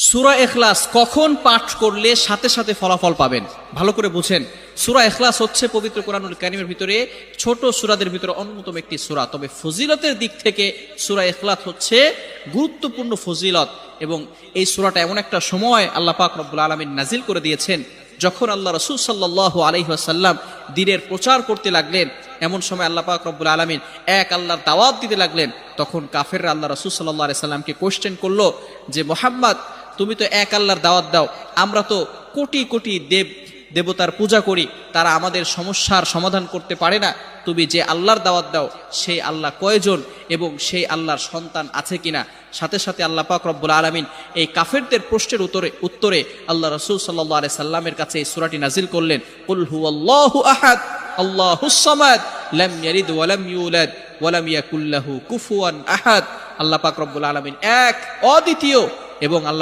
সূরা ইখলাস কখন পাঠ করলে সাথে সাথে ফলাফল পাবেন, ভালো করে বুঝেন। সূরা ইখলাস হচ্ছে পবিত্র কোরআনুল কারীমের ভিতরে ছোট সূরাদের ভিতরে অন্যতম একটি সূরা। তবে ফজিলতের দিক থেকে সূরা ইখলাস হচ্ছে গুরুত্বপূর্ণ ফজিলত, এবং এই সূরাটা এমন একটা সময় আল্লাহ পাক রব্বুল আলামিন নাজিল করে দিয়েছেন যখন আল্লাহ রাসূল সাল্লাল্লাহু আলাইহি ওয়াসাল্লাম দ্বীনের প্রচার করতে লাগলেন। এমন সময় আল্লাহ পাক রব্বুল আলামিন এক আল্লাহর দাওয়াত দিতে লাগলেন। তখন কাফেররা আল্লাহ রাসূল সাল্লাল্লাহু আলাইহি সাল্লামকে কোশ্চেন করলো যে, মুহাম্মদ, তুমি তো এক আল্লাহর দাওয়াত দাও, আমরা তো কোটি কোটি দেবতার পূজা করি, তারা আমাদের সমস্যার সমাধান করতে পারে না। তুমি যে আল্লাহর দাওয়াত দাও সেই আল্লাহ কয়জন এবং সেই আল্লাহর সন্তান আছে কিনা? সাথে সাথে আল্লাহ পাক রব্বুল আলামিন এই কাফেরদের প্রশ্নের উত্তরে আল্লাহ রাসূল সাল্লাল্লাহু আলাইহি সাল্লামের কাছে এই সূরাটি নাজিল করলেন, কুল হুয়াল্লাহু আহাদ আল্লাহুস সামাদ লাম ইয়ালিদ ওয়া লাম ইউলাদ ওয়া লাম ইয়াকুল লাহু কুফুয়ান আহাদ। আল্লাহ পাক রব্বুল আলামিন এক, অদ্বিতীয়, এবং আল্লাহ